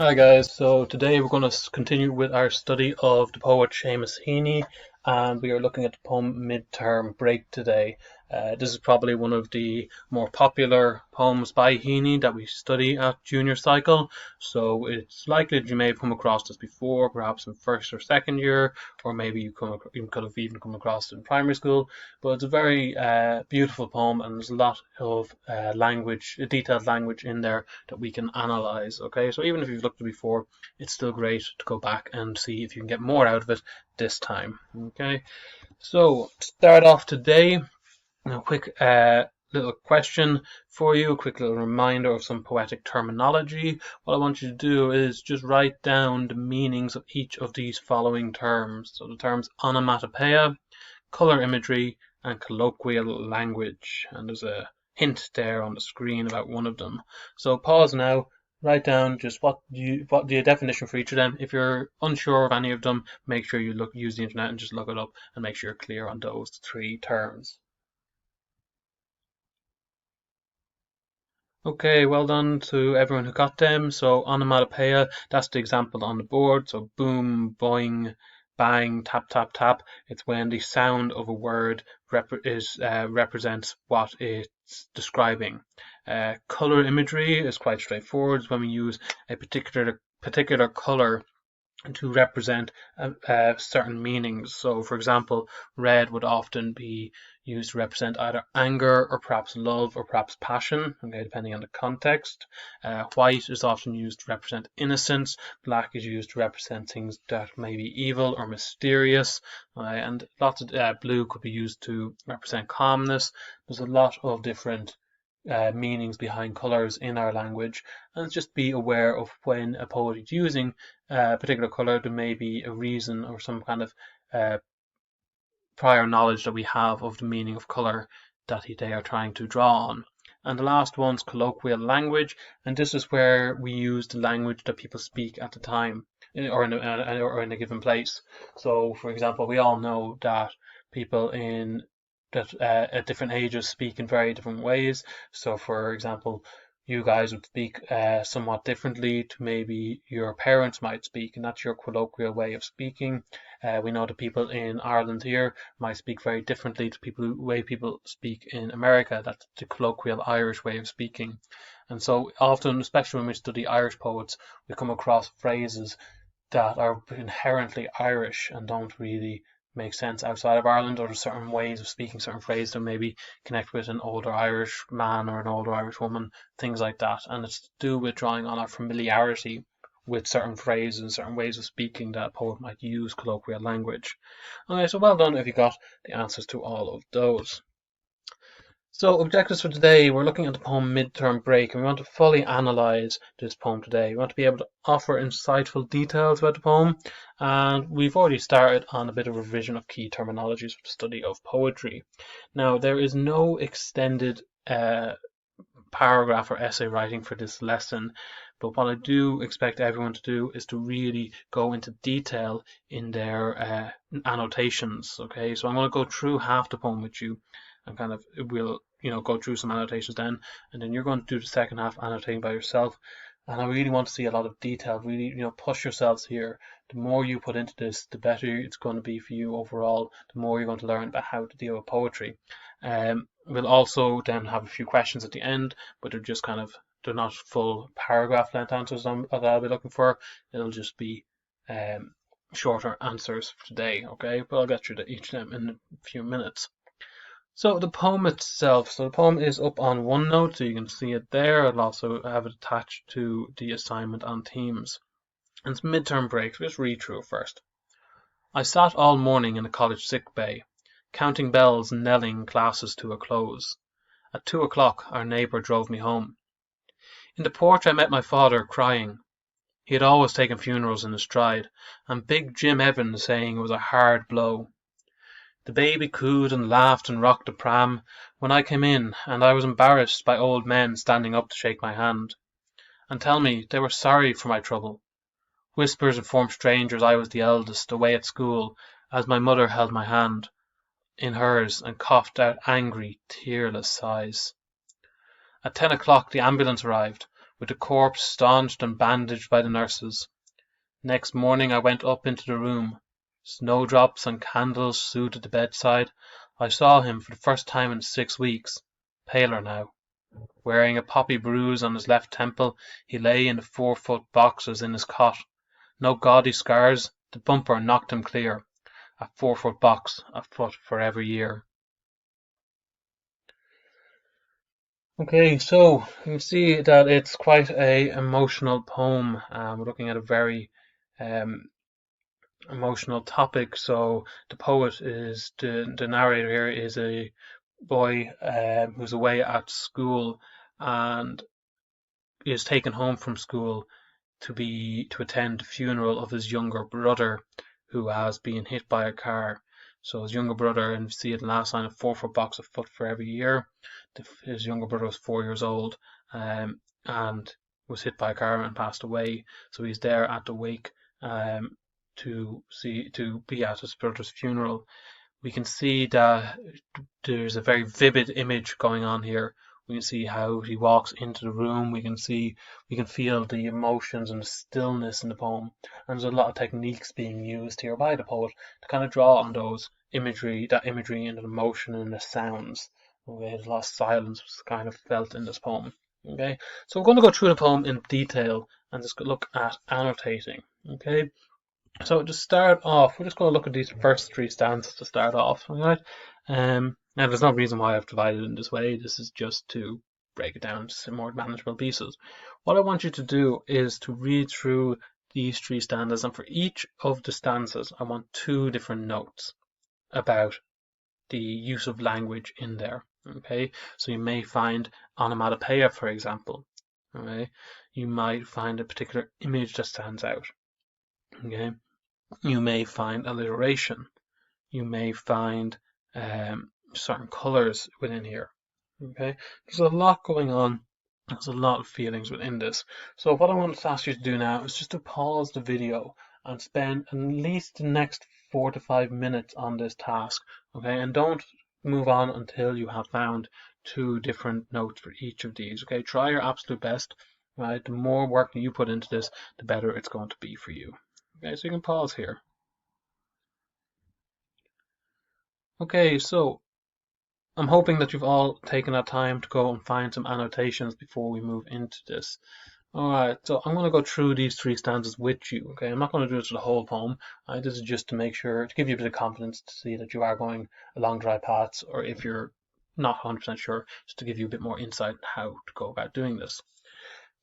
Hi guys, so today we're going to continue with our study of the poet Seamus Heaney, and we are looking at the poem Midterm Break today. This is probably one of the more popular poems by Heaney that we study at junior cycle, so it's likely that you may have come across this before, perhaps in first or second year, or maybe you could have even come across it in primary school. But it's a very beautiful poem, and there's a lot of detailed language in there that we can analyze. Okay, so even if you've looked at it before, it's still great to go back and see if you can get more out of it this time. Okay, so to start off today, a quick little question for you, a quick little reminder of some poetic terminology. What I want you to do is just write down the meanings of each of these following terms. So the terms onomatopoeia, color imagery, and colloquial language. And there's a hint there on the screen about one of them. So pause now, write down just what the definition for each of them. If you're unsure of any of them, make sure you use the internet and just look it up and make sure you're clear on those three terms. Okay, well done to everyone who got them. So onomatopoeia, that's the example on the board. So boom, boing, bang, tap, tap, tap. It's when the sound of a word represents what it's describing. Color imagery is quite straightforward. It's when we use a particular color to represent certain meanings. So, for example, red would often be used to represent either anger or perhaps love or perhaps passion, okay, depending on the context. White is often used to represent innocence. Black is used to represent things that may be evil or mysterious. And lots of blue could be used to represent calmness. There's a lot of different meanings behind colors in our language, and just be aware of when a poet is using a particular color, there may be a reason or some kind of prior knowledge that we have of the meaning of color that they are trying to draw on. And the last one's colloquial language, and this is where we use the language that people speak at the time or in a given place. So, for example, we all know that people at different ages speak in very different ways. So, for example, you guys would speak somewhat differently to maybe your parents might speak, and that's your colloquial way of speaking. We know that people in Ireland here might speak very differently to the way people speak in America. That's the colloquial Irish way of speaking. And so often, especially when we study Irish poets, we come across phrases that are inherently Irish and don't really make sense outside of Ireland, or certain ways of speaking certain phrases that maybe connect with an older Irish man or an older Irish woman, things like that. And it's to do with drawing on our familiarity with certain phrases and certain ways of speaking that a poet might use colloquial language. Okay, so well done if you got the answers to all of those. So, objectives for today, we're looking at the poem Midterm Break, and we want to fully analyse this poem today. We want to be able to offer insightful details about the poem, and we've already started on a bit of revision of key terminologies for the study of poetry. Now, there is no extended paragraph or essay writing for this lesson, but what I do expect everyone to do is to really go into detail in their annotations. Okay, so I'm going to go through half the poem with you, and kind of we'll go through some annotations then, and then you're going to do the second half annotating by yourself. And I really want to see a lot of detail. Really, push yourselves here. The more you put into this, the better it's going to be for you overall. The more you're going to learn about how to deal with poetry. We'll also then have a few questions at the end, but they're not full paragraph length answers that I'll be looking for. It'll just be shorter answers for today. Okay, but I'll get through each of them in a few minutes. So the poem itself, the poem is up on OneNote, so you can see it there. I'll also have it attached to the assignment on Teams. And it's Midterm Break, so just read through it first. I sat all morning in a college sick bay, counting bells and knelling classes to a close. At 2 o'clock our neighbour drove me home. In the porch I met my father crying. He had always taken funerals in his stride, and big Jim Evans saying it was a hard blow. The baby cooed and laughed and rocked the pram when I came in, and I was embarrassed by old men standing up to shake my hand, and tell me they were sorry for my trouble. Whispers informed strangers I was the eldest, away at school, as my mother held my hand in hers and coughed out angry, tearless sighs. At 10 o'clock the ambulance arrived. with the corpse staunched and bandaged by the nurses. Next morning I went up into the room. Snowdrops and candles soothed the bedside. I saw him for the first time in 6 weeks, paler now. Wearing a poppy bruise on his left temple, he lay in the 4-foot boxes in his cot. No gaudy scars, the bumper knocked him clear. A 4-foot box, a foot for every year. Okay, so you can see that it's quite a emotional poem. We're looking at a very emotional topic. So the poet is the narrator here is a boy who's away at school and is taken home from school to attend the funeral of his younger brother who has been hit by a car. So his younger brother, and you see it in the last line, a 4-foot box, a foot for every year. His younger brother was 4 years old and was hit by a car and passed away. So he's there at the wake to be at his brother's funeral. We can see that there's a very vivid image going on here. We can see how he walks into the room. We can feel the emotions and the stillness in the poem. And there's a lot of techniques being used here by the poet to kind of draw on that imagery and the emotion and the sounds. Okay, there's a lot of silence kind of felt in this poem. Okay, so we're going to go through the poem in detail and just look at annotating. Okay, so to start off, we're just going to look at these first 3 stanzas to start off. Alright, now there's no reason why I've divided it in this way. This is just to break it down into more manageable pieces. What I want you to do is to read through these 3 stanzas, and for each of the stanzas I want 2 different notes about the use of language in there. Okay, so you may find onomatopoeia, for example. Okay, you might find a particular image that stands out. Okay, you may find alliteration. You may find certain colors within here. Okay, there's a lot going on. There's a lot of feelings within this. So what I want to ask you to do now is just to pause the video and spend at least the next 4 to 5 minutes on this task. Okay, and don't move on until you have found 2 different notes for each of these. Okay, try your absolute best. Right, the more work that you put into this, the better it's going to be for you. Okay, so you can pause here. Okay, so I'm hoping that you've all taken that time to go and find some annotations before we move into this. Alright, so I'm going to go through these 3 stanzas with you. Okay, I'm not going to do this for the whole poem. This is just to make sure, to give you a bit of confidence to see that you are going along the right paths, or if you're not 100% sure, just to give you a bit more insight on how to go about doing this.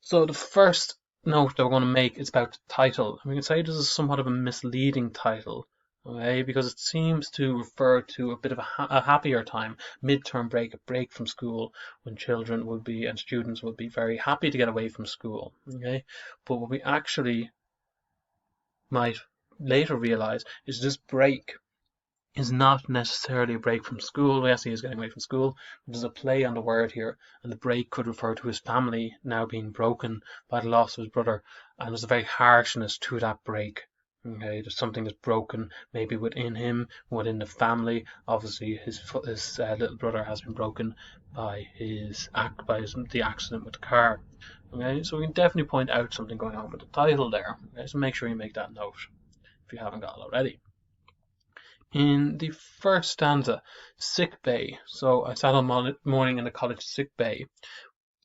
So the first note that we're going to make is about the title. And we can say this is somewhat of a misleading title, okay, because it seems to refer to a bit of a happier time, midterm break, a break from school, when children would be and students would be very happy to get away from school, okay. But what we actually might later realize is this break is not necessarily a break from school. Yes, he is getting away from school. There's a play on the word here, and the break could refer to his family now being broken by the loss of his brother, and there's a very harshness to that break. Okay, there's something that's broken, maybe within him, within the family. Obviously, his little brother has been broken by the accident with the car. Okay, so we can definitely point out something going on with the title there. Okay, so make sure you make that note if you haven't got it already. In the first stanza, sick bay. So I sat all morning in the college sick bay.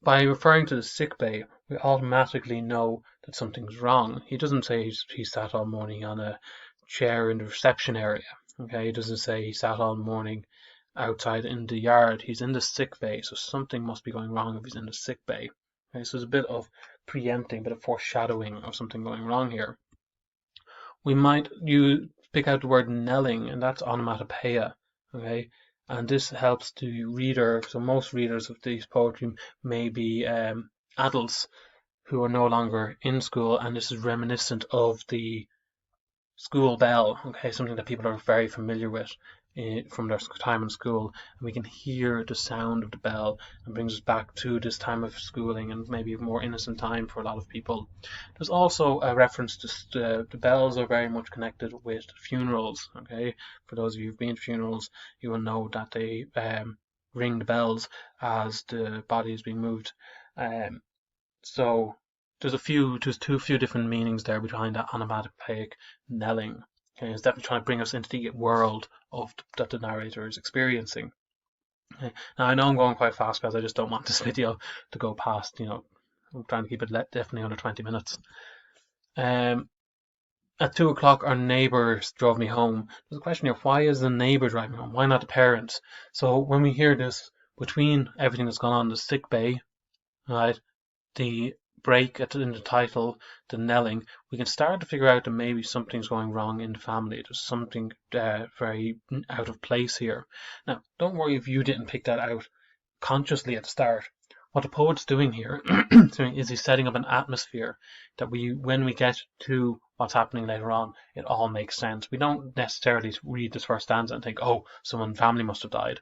By referring to the sick bay, we automatically know that something's wrong. He doesn't say he sat all morning on a chair in the reception area. Okay, he doesn't say he sat all morning outside in the yard. He's in the sick bay, so something must be going wrong if he's in the sick bay. Okay, so there's a bit of preempting, a bit of foreshadowing of something going wrong here. We might pick out the word nelling, and that's onomatopoeia. Okay, and this helps the reader. So most readers of these poetry may be adults who are no longer in school, and this is reminiscent of the school bell. Okay, something that people are very familiar with from their time in school, and we can hear the sound of the bell and brings us back to this time of schooling and maybe a more innocent time for a lot of people. There's also a reference to the bells are very much connected with funerals. Okay, for those of you who've been to funerals, you will know that they ring the bells as the body is being moved. So there's two few different meanings there behind that onomatopoeic nelling. Okay, it's definitely trying to bring us into the world of that the narrator is experiencing. Okay. Now I know I'm going quite fast because I just don't want this video to go past. I'm trying to keep it definitely under 20 minutes. At 2 o'clock, our neighbours drove me home. There's a question here: why is the neighbour driving me home? Why not the parents? So when we hear this, between everything that's gone on, the sick bay, right, the break in the title, the nelling, we can start to figure out that maybe something's going wrong in the family. There's something very out of place here. Now, don't worry if you didn't pick that out consciously at the start. What the poet's doing here is he's setting up an atmosphere that when we get to what's happening later on, it all makes sense. We don't necessarily read this first stanza and think, oh, someone's family must have died.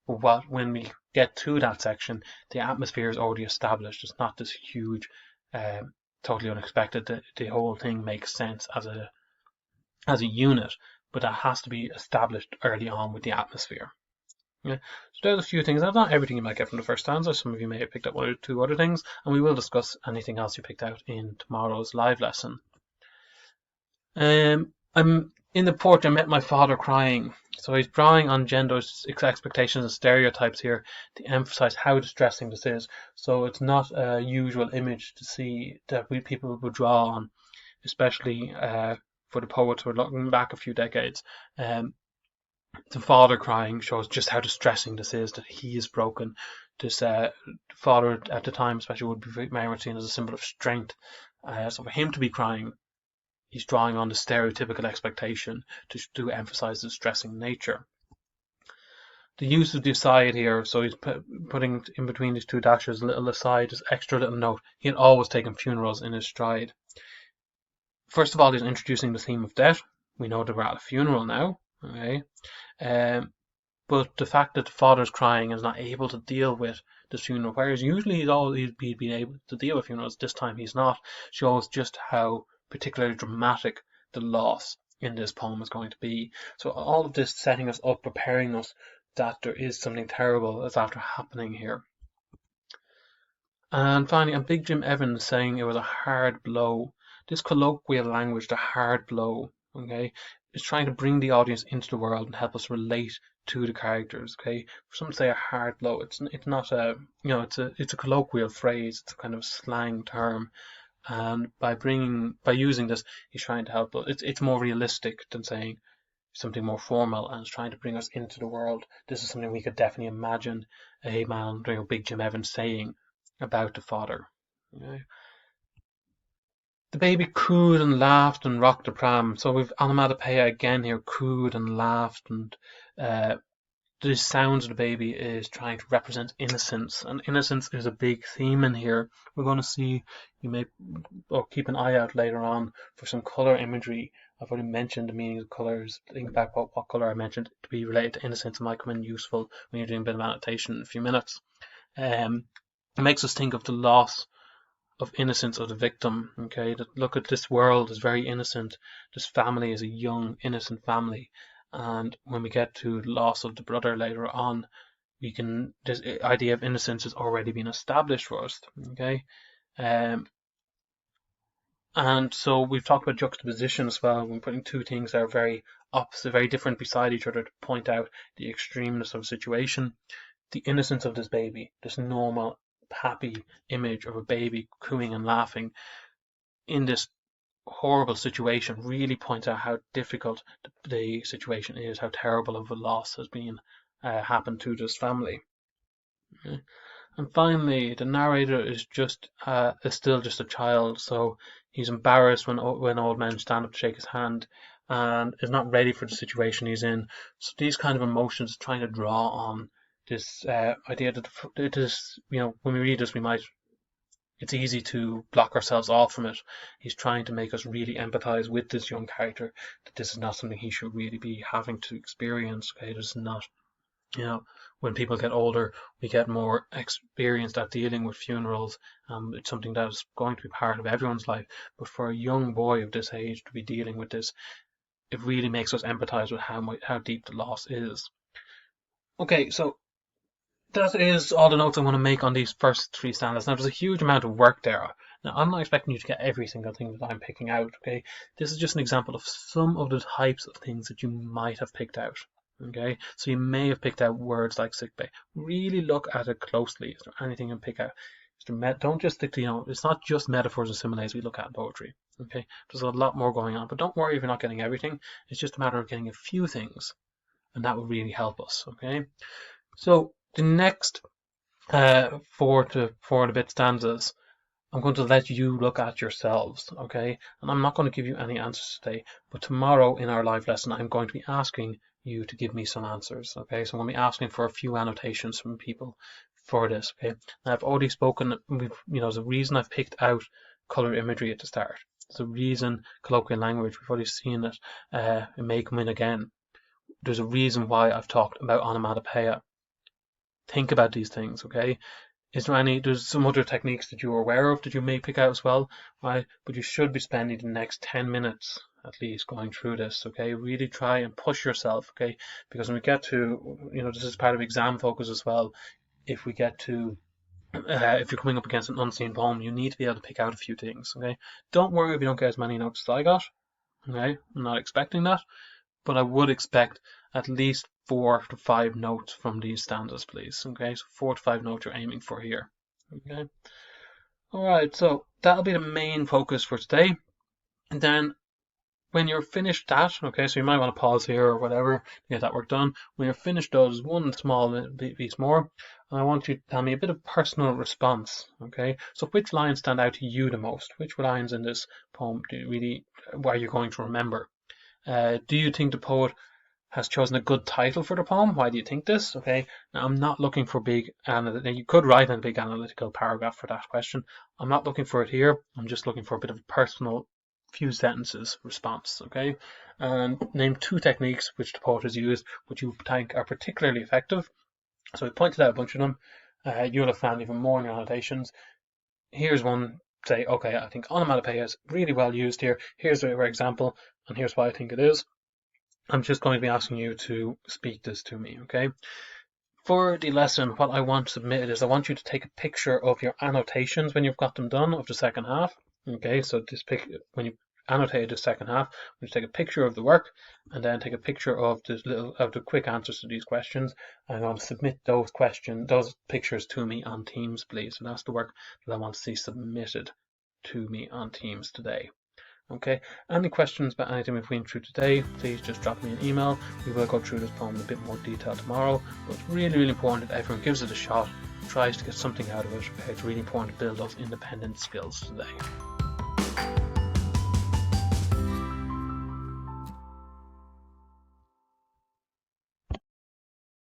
But when we get to that section, the atmosphere is already established. It's not this huge, totally unexpected. The whole thing makes sense as a unit, but that has to be established early on with the atmosphere. Yeah. So there's a few things. That's not everything you might get from the first stanza. Some of you may have picked up one or two other things, and we will discuss anything else you picked out in tomorrow's live lesson. I'm in the porch. I met my father crying. So he's drawing on gender expectations and stereotypes here to emphasize how distressing this is. So it's not a usual image to see that people would draw on, especially for the poets who are looking back a few decades. The father crying shows just how distressing this is, that he is broken. This father at the time especially would be very much seen as a symbol of strength. So for him to be crying, he's drawing on the stereotypical expectation to emphasize the distressing nature. The use of the aside here, so he's putting in between these two dashes a little aside, this extra little note. He had always taken funerals in his stride. First of all, he's introducing the theme of death. We know that we're at a funeral now. Okay. But the fact that the father's crying is not able to deal with the funeral, whereas usually he'd been able to deal with funerals, this time he's not, shows just how particularly dramatic the loss in this poem is going to be. So all of this setting us up, preparing us that there is something terrible that's after happening here. And finally, and Big Jim Evans saying it was a hard blow. This colloquial language, the hard blow, okay, is trying to bring the audience into the world and help us relate to the characters. Okay, for some to say a hard blow, it's not a it's a colloquial phrase. It's a kind of slang term, and by using this, he's trying to help us. It's more realistic than saying something more formal, and it's trying to bring us into the world. This is something we could definitely imagine a man, Big Jim Evans, saying about the father. Okay. The baby cooed and laughed and rocked the pram. So we've onomatopoeia again here, cooed and laughed, and the sounds of the baby is trying to represent innocence, and innocence is a big theme in here. We're going to see, you may keep an eye out later on for some colour imagery. I've already mentioned the meaning of colours. Think back what colour I mentioned to be related to innocence. It might come in useful when you're doing a bit of annotation in a few minutes. It makes us think of the loss of innocence of the victim. Okay, that look at this world is very innocent. This family is a young, innocent family, and when we get to the loss of the brother later on, this idea of innocence has already been established for us. Okay, and so we've talked about juxtaposition as well. We're putting two things that are very opposite, very different beside each other to point out the extremeness of a situation. The innocence of this baby, this normal, happy image of a baby cooing and laughing in this horrible situation, really points out how difficult the situation is, how terrible of a loss has been happened to this family. Okay. And finally, the narrator is still just a child, so he's embarrassed when old men stand up to shake his hand, and is not ready for the situation he's in. So these kind of emotions, trying to draw on this idea that it is, when we read this, it's easy to block ourselves off from it. He's trying to make us really empathize with this young character, that this is not something he should really be having to experience. Okay, this is not, when people get older, we get more experienced at dealing with funerals. It's something that is going to be part of everyone's life. But for a young boy of this age to be dealing with this, it really makes us empathize with how deep the loss is. Okay, so that is all the notes I want to make on these first 3 stanzas. Now, there's a huge amount of work there. Now, I'm not expecting you to get every single thing that I'm picking out, okay? This is just an example of some of the types of things that you might have picked out, okay? So you may have picked out words like sick bay. Really look at it closely. Is there anything you can pick out? Don't just stick to, it's not just metaphors and similes we look at in poetry, okay? There's a lot more going on, but don't worry if you're not getting everything. It's just a matter of getting a few things, and that will really help us, okay? So the next 4 and a bit stanzas, I'm going to let you look at yourselves, okay? And I'm not going to give you any answers today, but tomorrow in our live lesson, I'm going to be asking you to give me some answers, okay? So I'm going to be asking for a few annotations from people for this, okay? Now, I've already spoken, there's a reason I've picked out color imagery at the start. There's a reason colloquial language, we've already seen it, it may come in again. There's a reason why I've talked about onomatopoeia. Think about these things, okay? There's some other techniques that you're aware of that you may pick out as well, right? But you should be spending the next 10 minutes at least going through this, okay? Really try and push yourself, okay? Because when we get to, this is part of exam focus as well. If we get to, if you're coming up against an unseen poem, you need to be able to pick out a few things, okay? Don't worry if you don't get as many notes as I got, okay? I'm not expecting that, but I would expect at least 4 to 5 notes from these stanzas, please. Okay, so 4 to 5 notes you're aiming for here. Okay. Alright, so that'll be the main focus for today. And then when you're finished that, okay, so you might want to pause here or whatever to get that work done. When you're finished those, one small piece more, and I want you to tell me a bit of personal response, okay? So which lines stand out to you the most? Which lines in this poem are you going to remember? Do you think the poet has chosen a good title for the poem? Why do you think this? Okay, now I'm not looking for big you could write in a big analytical paragraph for that question. I'm not looking for it here. I'm just looking for a bit of a personal few sentences response, okay? And name 2 techniques which the poet has used which you think are particularly effective. So we pointed out a bunch of them. You'll have found even more in your annotations. Here's one. Say, okay, I think onomatopoeia is really well used here. Here's our example, and here's why I think it is. I'm just going to be asking you to speak this to me, okay? For the lesson, what I want submitted is I want you to take a picture of your annotations when you've got them done of the second half. Okay, so when you annotate the second half, you take a picture of the work and then take a picture of the quick answers to these questions, and I'm going to submit those pictures to me on Teams, please. And that's the work that I want to see submitted to me on Teams today. Okay, any questions about anything we've been through today, please just drop me an email. We will go through this poem in a bit more detail tomorrow, but it's really, really important that everyone gives it a shot, tries to get something out of it. It's really important to build those independent skills today.